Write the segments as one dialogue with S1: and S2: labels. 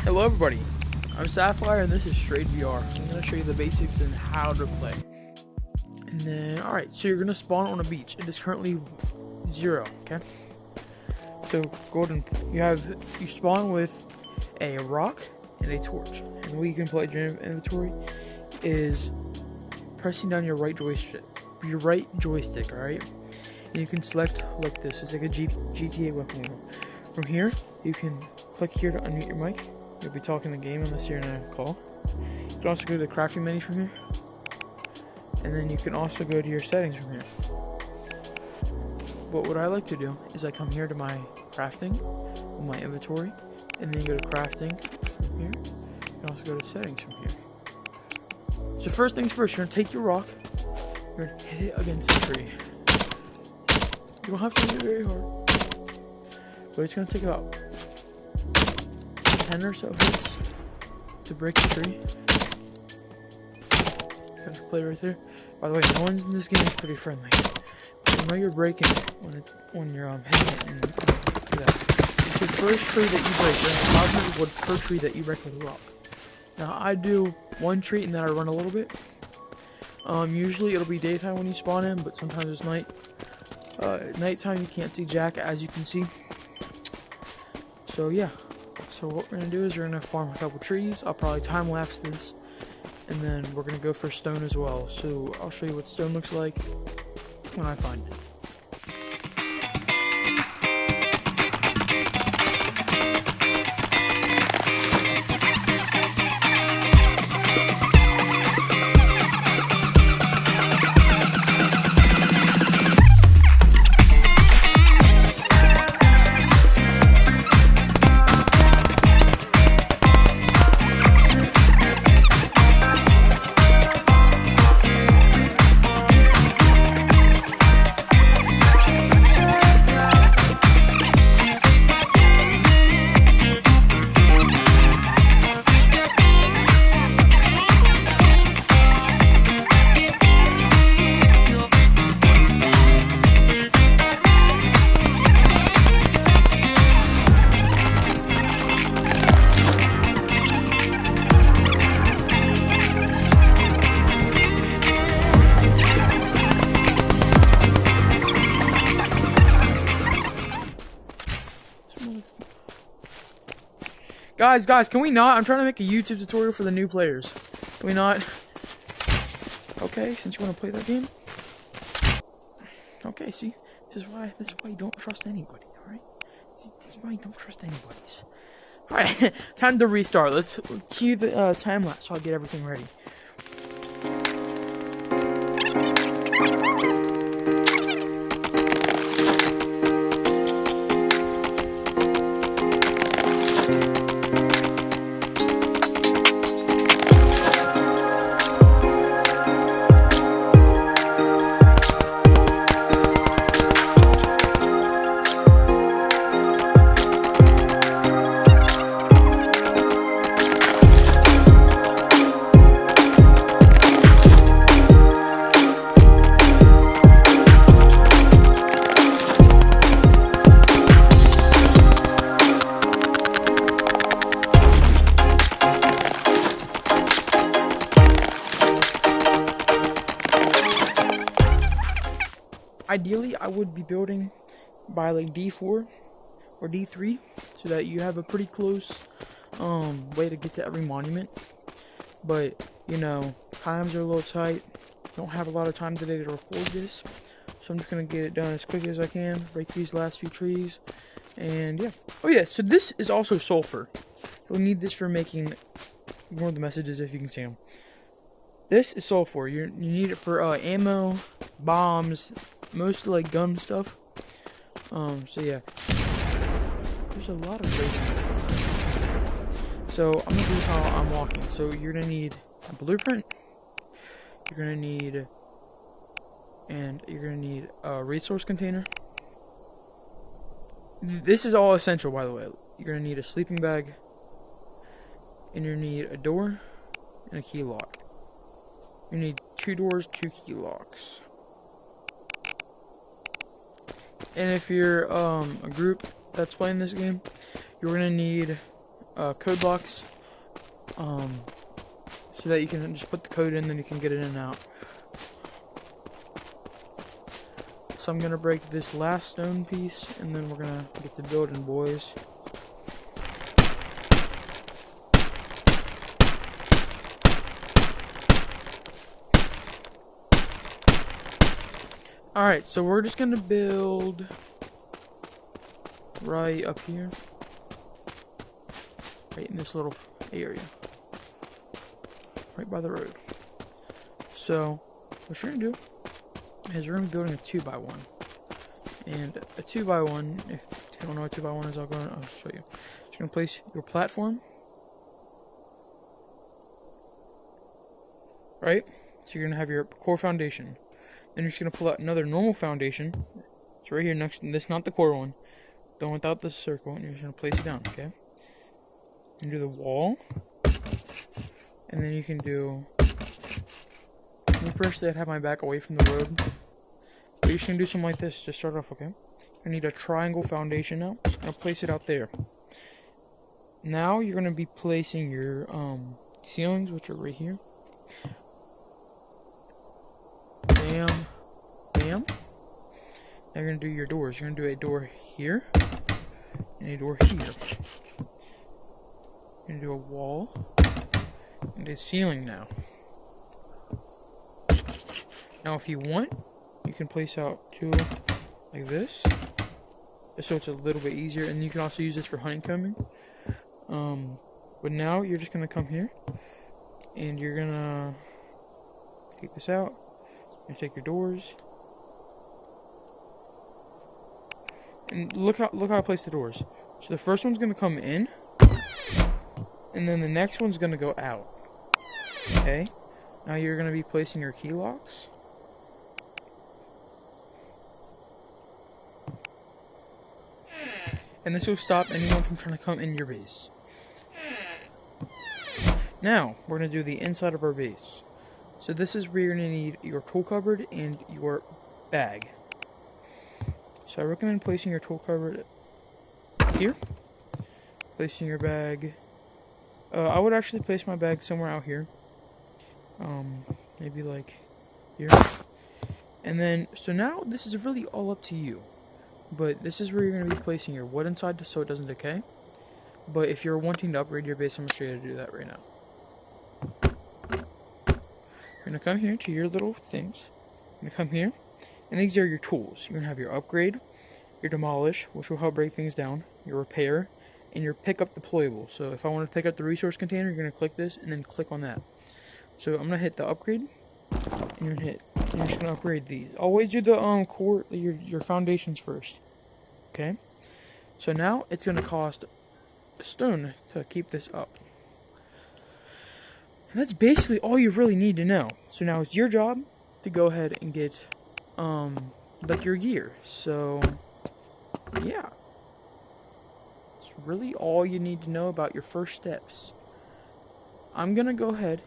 S1: Hello everybody, I'm Sapphire and this is Straight VR. I'm going to show you the basics and how to play. And then, alright, so you're going to spawn on a beach. It is currently 0, okay? So, you spawn with a rock and a torch. And the way you can play your inventory is pressing down your right joystick, alright? And you can select like this. It's like a GTA weapon wheel. From here, you can click here to unmute your mic. You'll be talking the game unless you're in a call. You can also go to the crafting menu from here. And then you can also go to your settings from here. But what I like to do is I come here to my crafting, my inventory, and then you go to crafting from here. You can also go to settings from here. So first things first, you're going to take your rock, you're going to hit it against the tree. You don't have to hit it very hard, but it's going to take about 10 or so hits to break the tree. Kind of play right there. By the way, no one's in this game is pretty friendly. You know you're breaking when you're hitting it and do that. It's your first tree that you break. You're 500 wood per tree that you break with a rock. Now I do one tree and then I run a little bit. Usually it'll be daytime when you spawn in, but sometimes it's night. Nighttime you can't see jack, as you can see. So yeah. So what we're going to do is we're going to farm a couple trees. I'll probably time lapse this. And then we're going to go for stone as well. So I'll show you what stone looks like when I find it. Guys, can we not? I'm trying to make a YouTube tutorial for the new players. Can we not? Okay, since you want to play that game. Okay, see? This is why you don't trust anybody, alright? This is why you don't trust anybody. Alright, time to restart. Let's cue the time lapse so I'll get everything ready. Ideally, I would be building by like D4 or D3 so that you have a pretty close way to get to every monument. But, you know, times are a little tight. Don't have a lot of time today to record this. So I'm just going to get it done as quickly as I can. Break these last few trees. And yeah. Oh yeah, so this is also sulfur. You'll need this for making, ignore the messages if you can see them. This is sulfur. You need it for ammo, bombs, most like gun stuff. So yeah. There's a lot of rating. So I'm gonna do how I'm walking. So you're gonna need a blueprint. You're gonna need a resource container. This is all essential, by the way. You're gonna need a sleeping bag. And you need a door and a key lock. You need 2 doors, 2 key locks. And if you're a group that's playing this game, you're gonna need code box, so that you can just put the code in, then you can get it in and out. So I'm gonna break this last stone piece, and then we're gonna get to building, boys. Alright, so we're just gonna build right up here. Right in this little area. Right by the road. So, what you're gonna do is we're gonna be building a 2x1. And a 2x1, if you don't know what 2x1 is, I'll show you. You're gonna place your platform. Right? So you're gonna have your core foundation. Then you're just gonna pull out another normal foundation. It's right here next to this, not the core one. The one without the circle, and you're just gonna place it down, okay? And do the wall. And then you can do. Me personally, I'd have my back away from the road. But you're just gonna do something like this to start off, okay? You need a triangle foundation now. I'll place it out there. Now you're gonna be placing your ceilings, which are right here. Bam, bam. Now you're gonna do your doors. You're gonna do a door here and a door here. You're gonna do a wall and a ceiling now. Now, if you want, you can place out two like this, just so it's a little bit easier. And you can also use this for honeycombing. But now you're just gonna come here, and you're gonna take this out. You take your doors, and look how I place the doors. So the first one's gonna come in, and then the next one's gonna go out. Okay. Now you're gonna be placing your key locks. And this will stop anyone from trying to come in your base. Now we're gonna do the inside of our base. So this is where you're going to need your tool cupboard and your bag. So I recommend placing your tool cupboard here. Placing your bag. I would actually place my bag somewhere out here. Maybe like here. And then, so now this is really all up to you. But this is where you're going to be placing your wood inside so it doesn't decay. But if you're wanting to upgrade your base, I'm going to show you how to do that right now. You're going to come here to your little things. You're going to come here. And these are your tools. You're going to have your upgrade, your demolish, which will help break things down, your repair, and your pick up deployable. So if I want to pick up the resource container, you're going to click this and then click on that. So I'm going to hit the upgrade. And you're just going to upgrade these. Always do the core, your foundations first. Okay? So now it's going to cost a stone to keep this up. And that's basically all you really need to know. So now it's your job to go ahead and get, like your gear. So, yeah. It's really all you need to know about your first steps. I'm going to go ahead.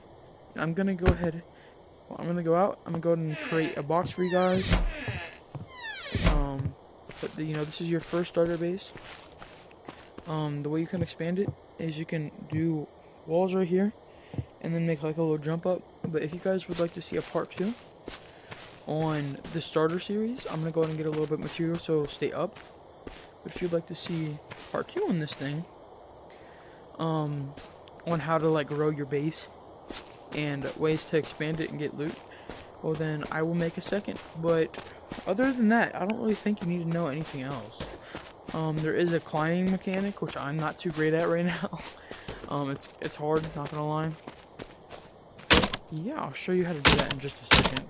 S1: I'm going to go out. I'm going to go ahead and create a box for you guys. But, this is your first starter base. The way you can expand it is you can do walls right here. And then make like a little jump up. But if you guys would like to see a part 2 on the starter series, I'm going to go ahead and get a little bit of material so it'll stay up. But if you'd like to see part 2 on this thing, on how to like grow your base and ways to expand it and get loot, well then I will make a second. But other than that, I don't really think you need to know anything else. There is a climbing mechanic, which I'm not too great at right now. It's hard, not gonna lie. Yeah, I'll show you how to do that in just a second.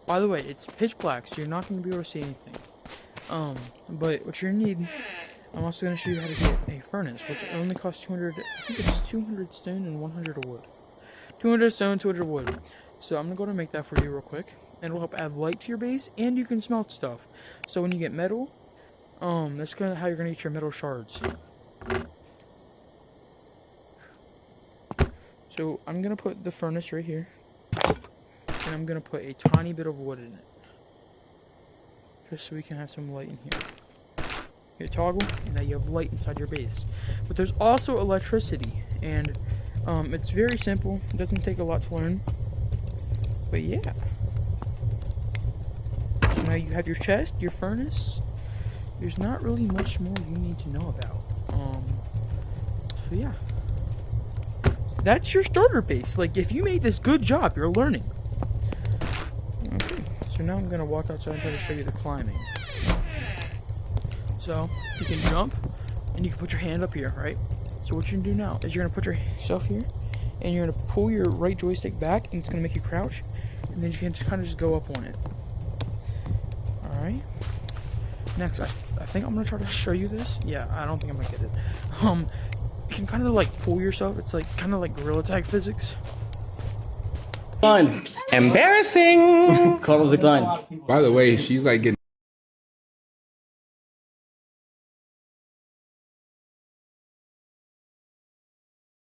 S1: By the way, it's pitch black, so you're not going to be able to see anything. But what you're going to need, I'm also going to show you how to get a furnace, which only costs 200, I think it's 200 stone and 100 wood. 200 stone, 200 wood. So I'm going to go ahead and make that for you real quick. and it'll help add light to your base, and you can smelt stuff. So when you get metal, that's kind of how you're gonna get your metal shards. So I'm gonna put the furnace right here, and I'm gonna put a tiny bit of wood in it, just so we can have some light in here. You toggle, and now you have light inside your base. But there's also electricity, and it's very simple. It doesn't take a lot to learn. But yeah. So now you have your chest, your furnace. There's not really much more you need to know about. So yeah. That's your starter base. Like, if you made this good job, you're learning. Okay, so now I'm gonna walk outside and try to show you the climbing. So, you can jump, and you can put your hand up here, right? So what you're gonna do now is you're gonna put yourself here, and you're gonna pull your right joystick back, and it's gonna make you crouch, and then you can kind of just go up on it. Alright. Next, I think I'm gonna try to show you this. Yeah, I don't think I'm gonna get it. You can kind of like pull yourself. It's like kind of like Gorilla Tag physics.
S2: Embarrassing. Carlos declined.
S3: By the way, she's like getting